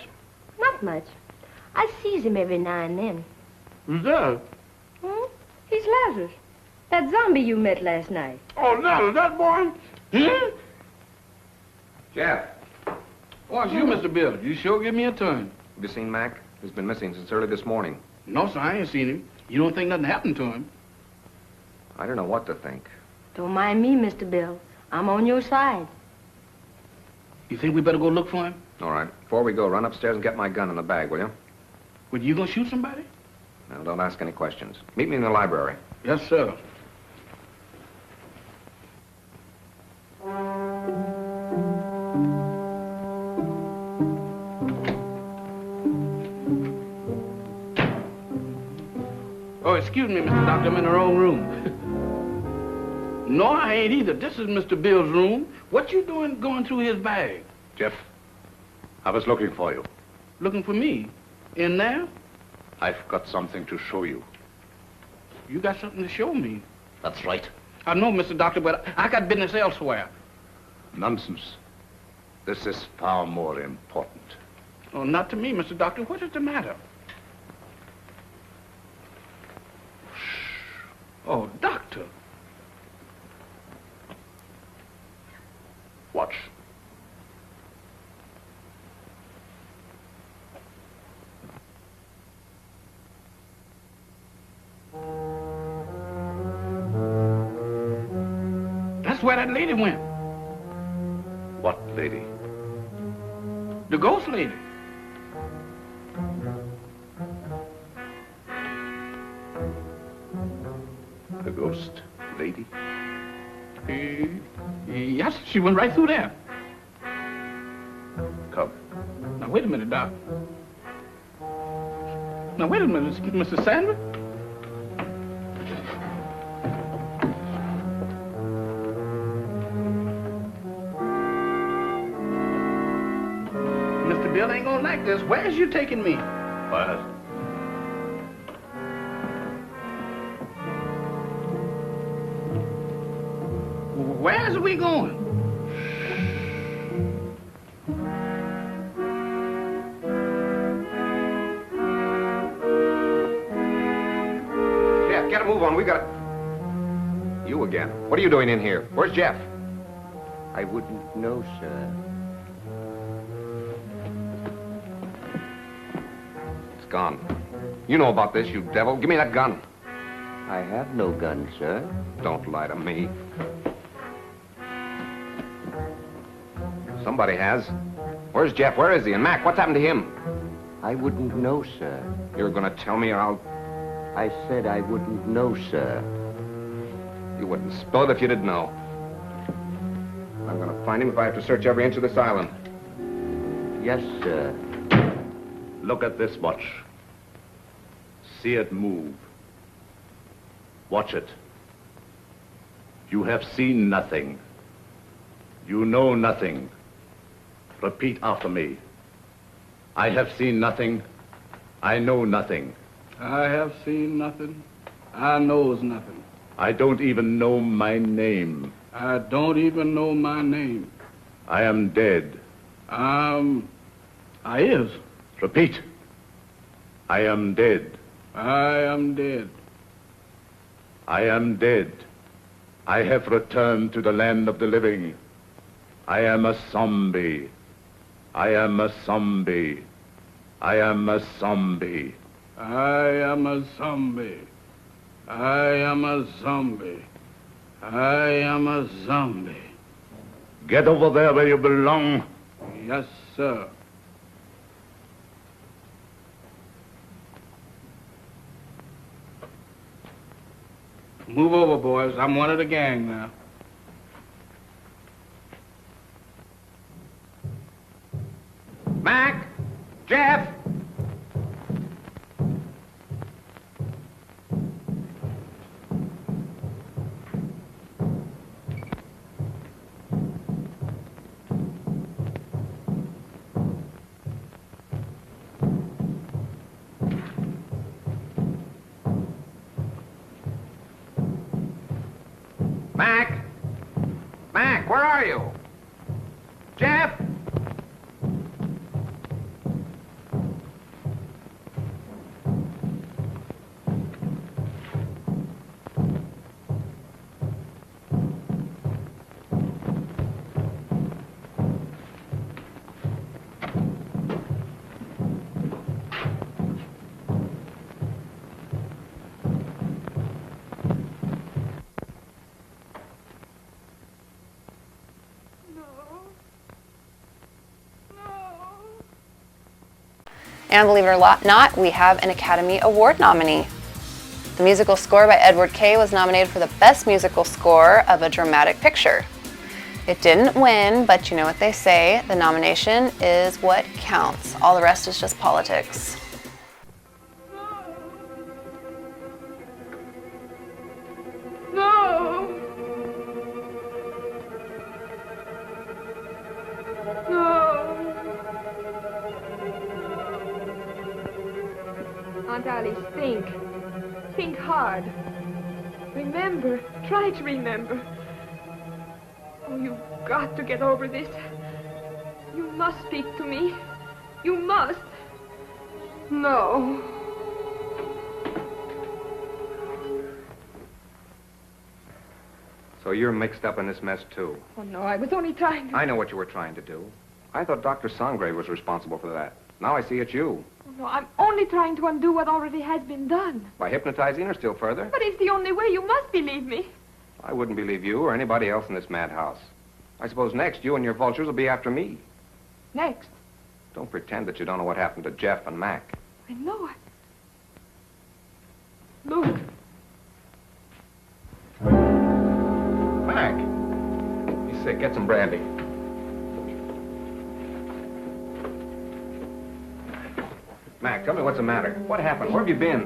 Not much. I sees him every now and then. Who's that? Hmm? He's Lazarus. That zombie you met last night. Oh, Lazarus, that boy? Hmm? Jeff, Oh, it's you, Mr. Bill. You sure give me a turn. have you seen Mac? He's been missing since early this morning. No, sir, I ain't seen him. You don't think nothing happened to him? I don't know what to think. Don't mind me, Mr. Bill. I'm on your side. You think we better go look for him? All right. Before we go, run upstairs and get my gun in the bag, will you? Well, you gonna shoot somebody? Now, don't ask any questions. Meet me in the library. Yes, sir. Oh, excuse me, Mr. Doctor, I'm in the wrong room. No, I ain't either. This is Mr. Bill's room. What you doing going through his bag? Jeff, I was looking for you. Looking for me? In there? I've got something to show you. You got something to show me. That's right. I know, Mr. Doctor, but I got business elsewhere. Nonsense. This is far more important. Oh, not to me, Mr. Doctor. What is the matter? Oh, Doctor. Watch. That's where that lady went. What lady? The ghost lady. The ghost lady? Yes, she went right through there. Come. Now, wait a minute, Doc. Now, wait a minute, Mr. Sandra. Mr. Bill ain't gonna like this. Where's you taking me? What? Where's we going? Jeff, get a move on. We got... You again. What are you doing in here? Where's Jeff? I wouldn't know, sir. It's gone. You know about this, you devil. Give me that gun. I have no gun, sir. Don't lie to me. Somebody has. Where's Jeff? Where is he? And Mac, what's happened to him? I wouldn't know, sir. You're gonna tell me or I'll... I said I wouldn't know, sir. You wouldn't spill it if you didn't know. I'm gonna find him if I have to search every inch of this island. Yes, sir. Look at this watch. See it move. Watch it. You have seen nothing. You know nothing. Repeat after me. I have seen nothing. I know nothing. I have seen nothing. I knows nothing. I don't even know my name. I don't even know my name. I am dead. I is. Repeat. I am dead. I am dead. I am dead. I have returned to the land of the living. I am a zombie. I am a zombie. I am a zombie. I am a zombie. I am a zombie. I am a zombie. Get over there where you belong. Yes, sir. Move over, boys. I'm one of the gang now. Mac! Jeff! Mac! Mac, where are you? Jeff! And believe it or not, we have an Academy Award nominee. The musical score by Edward Kay was nominated for the Best Musical Score of a Dramatic Picture. It didn't win, but you know what they say, the nomination is what counts. All the rest is just politics. No! No! Aunt Alice, think. Think hard. Remember. Try to remember. Oh, you've got to get over this. You must speak to me. You must. No. So you're mixed up in this mess, too. Oh, no, I was only trying to... I know what you were trying to do. I thought Dr. Songrave was responsible for that. Now I see it's you. Oh, no, I'm only trying to undo what already has been done. By hypnotizing her still further? But it's the only way. You must believe me. I wouldn't believe you or anybody else in this madhouse. I suppose next you and your vultures will be after me. Next. Don't pretend that you don't know what happened to Jeff and Mac. I know it. Look. Mac. He's sick. Get some brandy. Mac, tell me what's the matter. What happened? Where have you been?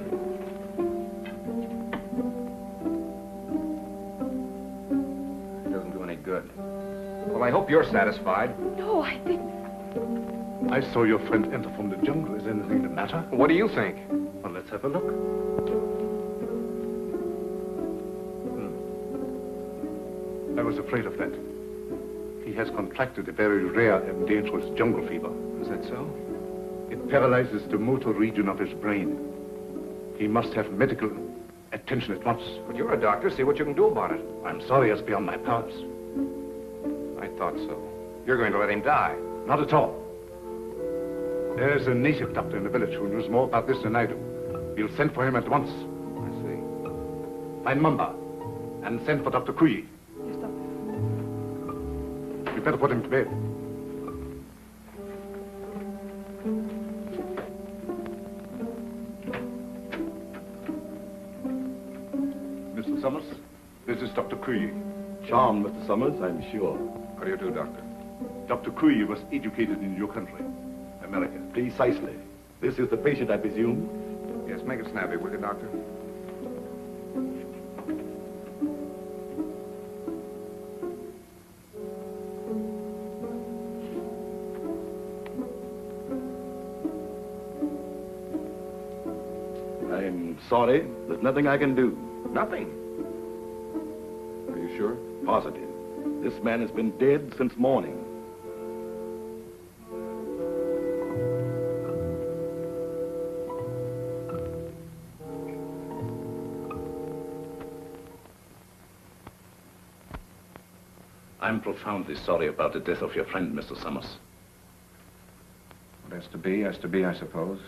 It doesn't do any good. Well, I hope you're satisfied. No, I didn't. I saw your friend enter from the jungle. Is anything the matter? What do you think? Well, let's have a look. I was afraid of that. He has contracted a very rare and dangerous jungle fever. Is that so? It paralyzes the motor region of his brain. He must have medical attention at once. But you're a doctor. See what you can do about it. I'm sorry, it's beyond my powers. I thought so. You're going to let him die. Not at all. There's a native doctor in the village who knows more about this than I do. We'll send for him at once. I see. Find Mamba and send for Dr. Kui. Yes, Doctor. You better put him to bed. Mr. Summers, this is Dr. Kui. Charmed, Mr. Summers, I'm sure. How do you do, Doctor? Dr. Kui was educated in your country, America. Precisely. This is the patient, I presume? Yes, make it snappy, will you, Doctor? I'm sorry. There's nothing I can do. Nothing. Are you sure? Positive. This man has been dead since morning. I'm profoundly sorry about the death of your friend, Mr. Summers. What has to be, I suppose.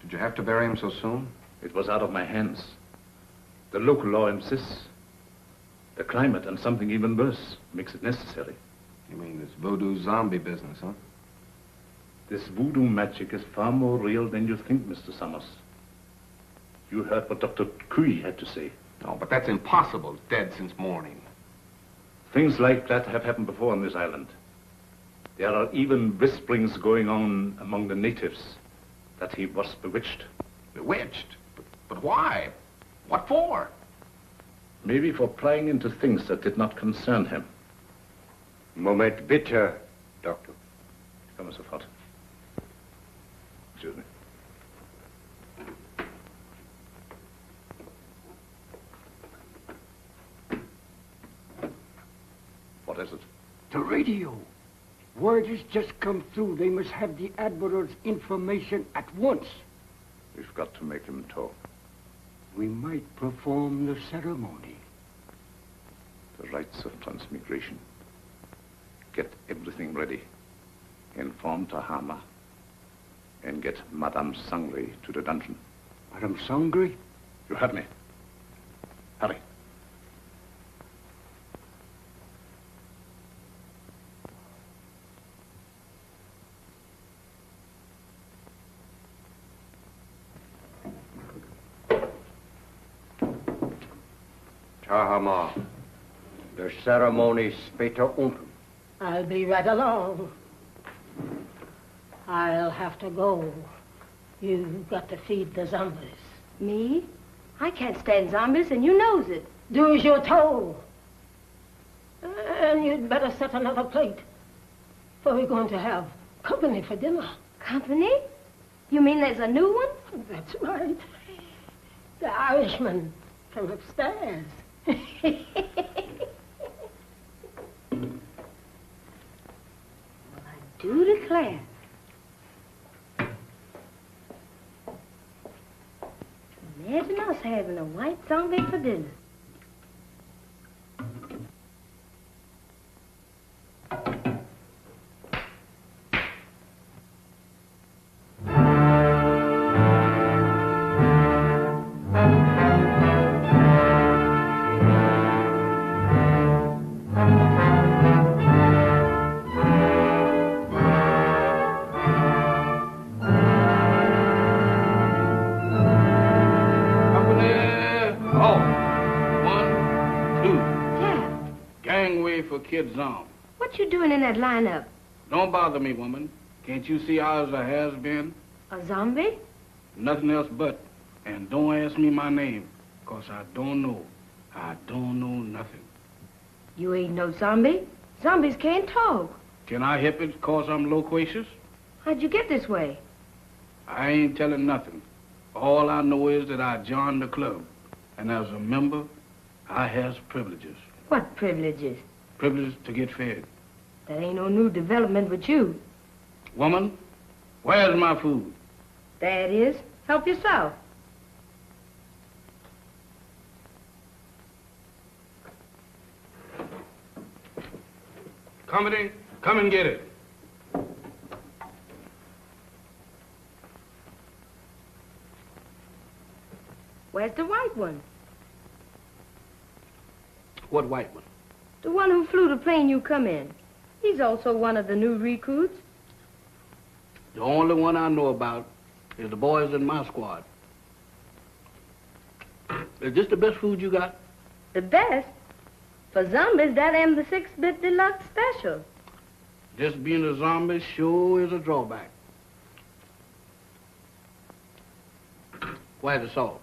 Did you have to bury him so soon? It was out of my hands. The local law insists. The climate and something even worse makes it necessary. You mean this voodoo zombie business, huh? This voodoo magic is far more real than you think, Mr. Summers. You heard what Dr. Kui had to say. No, but that's impossible. He's dead since morning. Things like that have happened before on this island. There are even whisperings going on among the natives that he was bewitched. Bewitched? But why? What for? Maybe for prying into things that did not concern him. Moment bitte, Doctor. Come sofort. Excuse me. What is it? The radio. Word has just come through. They must have the Admiral's information at once. We've got to make him talk. We might perform the ceremony. The rites of transmigration. Get everything ready. Inform Tahama. And get Madame Sangre to the dungeon. Madame Sangre? You heard me. Hurry. Tahama. The ceremony später unten. I'll be right along. I'll have to go. You've got to feed the zombies. Me? I can't stand zombies, and you knows it. Do as you're told. And you'd better set another plate. For we're going to have company for dinner. Company? You mean there's a new one? That's right. The Irishman from upstairs. Well, I do declare. Imagine us having a white zombie for dinner. Kid Zom. What you doing in that lineup? Don't bother me, woman. Can't you see how a has-been? A zombie? Nothing else but. And don't ask me my name, 'cause I don't know. I don't know nothing. You ain't no zombie. Zombies can't talk. Can I help it 'cause I'm loquacious? How'd you get this way? I ain't telling nothing. All I know is that I joined the club. And as a member, I has privileges. What privileges? Privileges to get fed. That ain't no new development with you. Woman, where's my food? There it is. Help yourself. Company, come and get it. Where's the white one? What white one? The one who flew the plane you come in. He's also one of the new recruits. The only one I know about is the boys in my squad. Is this the best food you got? The best? For zombies, that am the 6-bit deluxe special. Just being a zombie sure is a drawback. Where's the salt?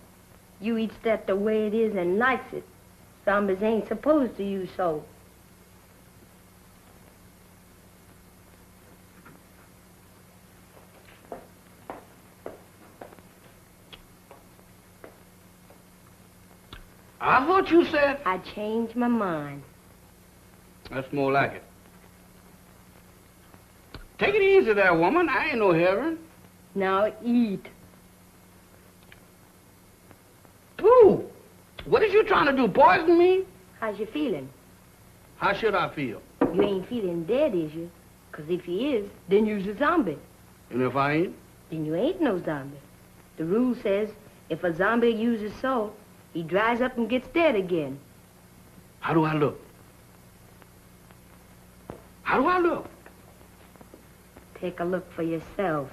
You eats that the way it is and likes it. Zombies ain't supposed to use salt. I thought you said... I changed my mind. That's more like it. Take it easy there, woman. I ain't no heroin. Now eat. Pooh! What is you trying to do, poison me? How's you feeling? How should I feel? You ain't feeling dead, is you? 'Cause if you is, then you's a zombie. And if I ain't? Then you ain't no zombie. The rule says if a zombie uses salt, he dries up and gets dead again. How do I look? How do I look? Take a look for yourself.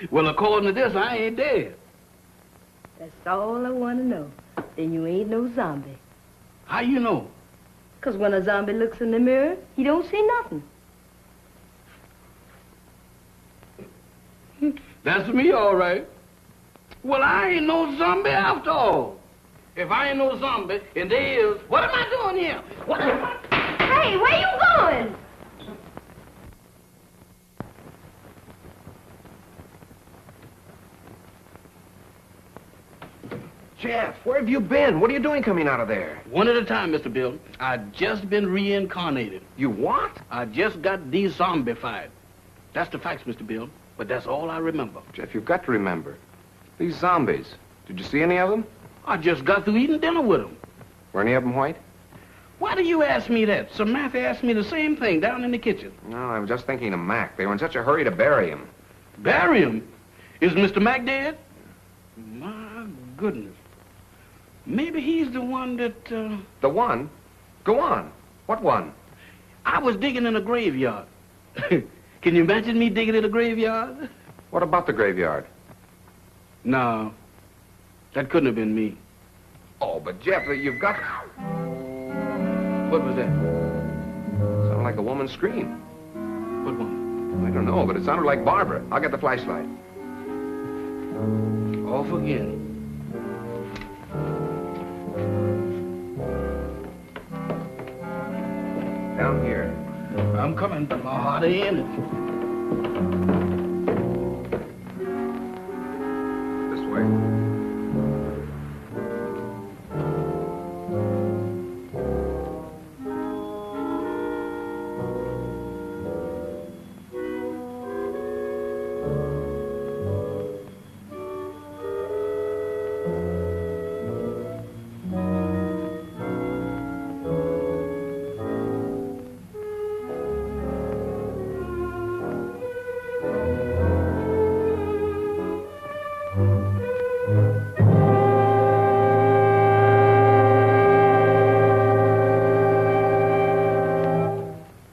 Well, according to this, I ain't dead. That's all I want to know. Then you ain't no zombie. How you know? 'Cause when a zombie looks in the mirror, he don't see nothing. That's me, all right. Well, I ain't no zombie after all. If I ain't no zombie, and there is, what am I doing here? What am I... Hey, where you going? Jeff, where have you been? What are you doing coming out of there? One at a time, Mr. Bill. I just been reincarnated. You what? I just got de-zombified. That's the facts, Mr. Bill. But that's all I remember. Jeff, you've got to remember. These zombies. Did you see any of them? I just got through eating dinner with them. Were any of them white? Why do you ask me that? Samantha asked me the same thing down in the kitchen. No, I was just thinking of Mac. They were in such a hurry to bury him. Bury him? Is Mr. Mac dead? My goodness. Maybe he's the one that, The one? Go on. What one? I was digging in a graveyard. Can you imagine me digging in a graveyard? What about the graveyard? No, that couldn't have been me. Oh, but Jeff, you've got... What was that? Sounded like a woman's scream. What one? I don't know, but it sounded like Barbara. I'll get the flashlight. Off again. Down here. I'm coming, but my heart ain't in it. This way.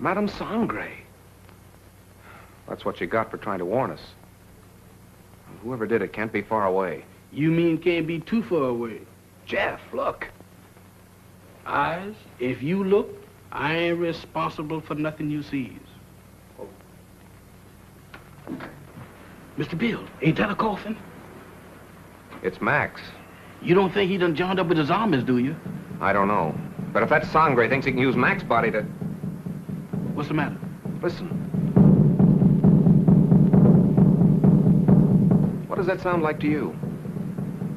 Madame Sangre. That's what you got for trying to warn us. Whoever did it can't be far away. You mean can't be too far away? Jeff, look. Eyes, if you look, I ain't responsible for nothing you sees. Mr. Bill, ain't that a coffin? It's Max. You don't think he done joined up with the zombies, do you? I don't know. But if that Sangre thinks he can use Max's body to... What's the matter? Listen. What does that sound like to you?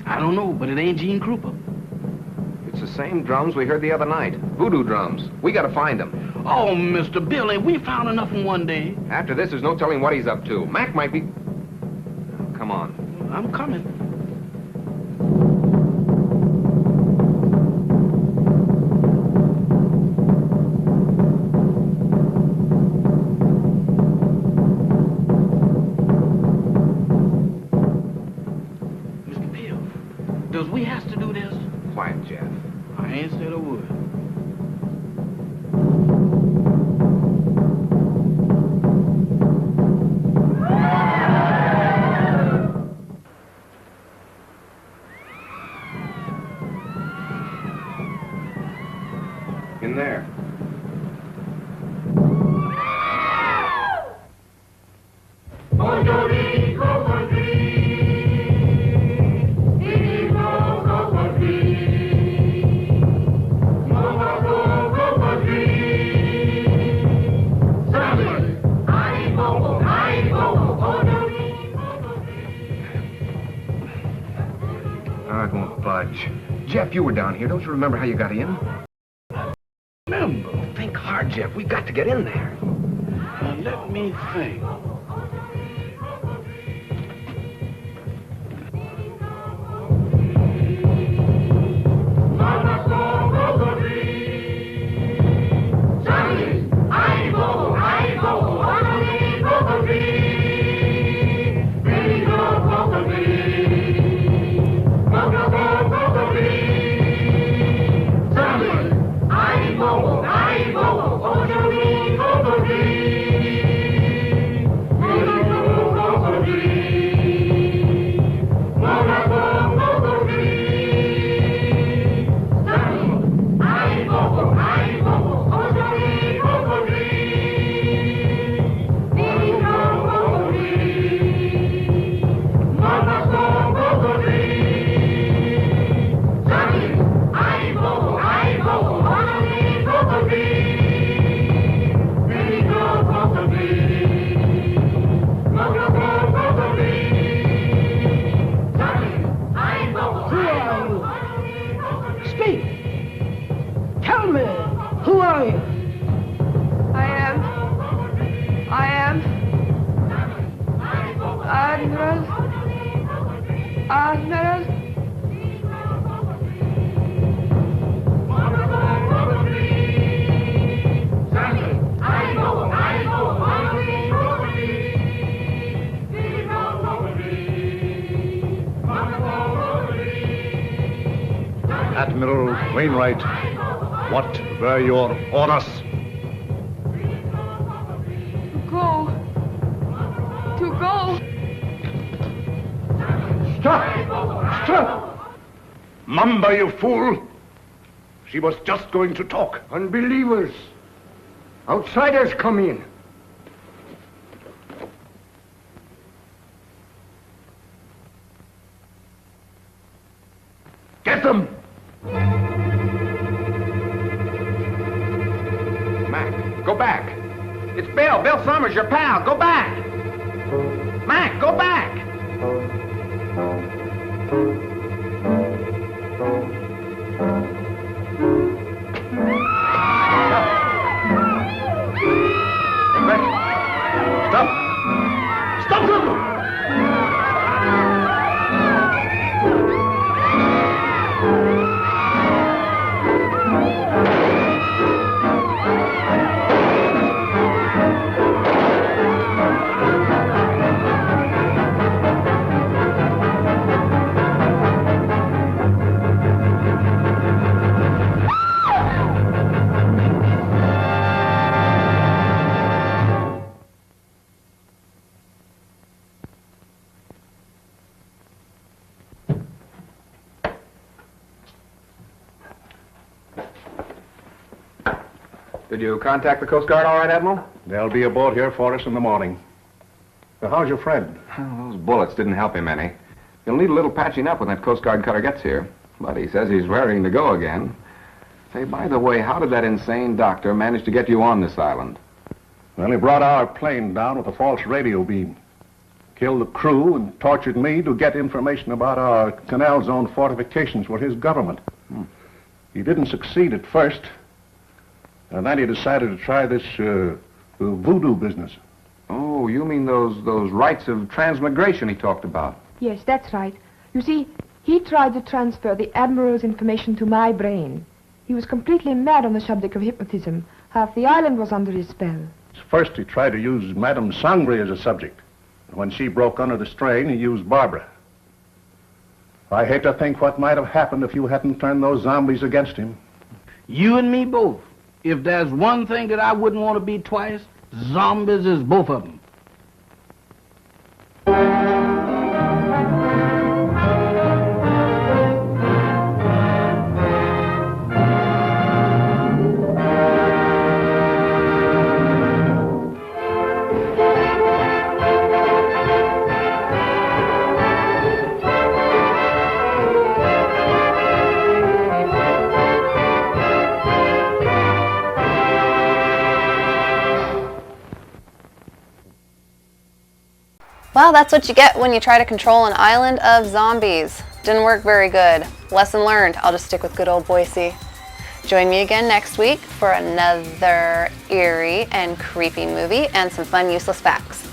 I don't know, but it ain't Gene Krupa. It's the same drums we heard the other night. Voodoo drums. We gotta find them. Oh, Mr. Bill, ain't we found enough in one day? After this, there's no telling what he's up to. Mac might be... Come on. I'm coming. Mr. Bill, does we have to do this? Quiet, Jeff. I ain't said a word. In there. I won't budge. Jeff, you were down here. Don't you remember how you got in? Remember? Think hard, Jeff. We've got to get in there. Now, let me think. Admiral Wainwright, what were your orders? To go. Stop! Stop! Mamba, you fool! She was just going to talk. Unbelievers. Outsiders come in. Get them! Mac, go back. It's Bill. Bill Summers, your pal. Go back. Mac, go back. Stop! Stop them! Did you contact the Coast Guard all right, Admiral? They'll be aboard here for us in the morning. Now, how's your friend? Well, those bullets didn't help him any. He'll need a little patching up when that Coast Guard cutter gets here. But he says he's raring to go again. Say, by the way, how did that insane doctor manage to get you on this island? Well, he brought our plane down with a false radio beam. Killed the crew and tortured me to get information about our canal zone fortifications for his government. He didn't succeed at first. And then he decided to try this voodoo business. Oh, you mean those rites of transmigration he talked about? Yes, that's right. You see, he tried to transfer the Admiral's information to my brain. He was completely mad on the subject of hypnotism. Half the island was under his spell. First, he tried to use Madame Sangre as a subject. When she broke under the strain, he used Barbara. I hate to think what might have happened if you hadn't turned those zombies against him. You and me both. If there's one thing that I wouldn't want to be twice, zombies is both of them. Well, that's what you get when you try to control an island of zombies. Didn't work very good. Lesson learned. I'll just stick with good old Boise. Join me again next week for another eerie and creepy movie and some fun, useless facts.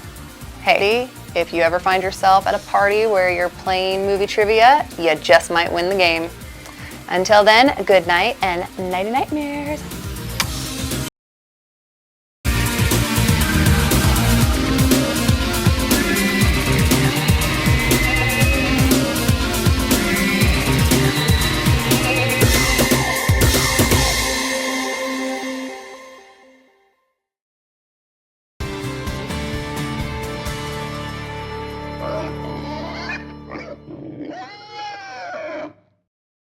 Hey, if you ever find yourself at a party where you're playing movie trivia, you just might win the game. Until then, good night and nighty nightmares.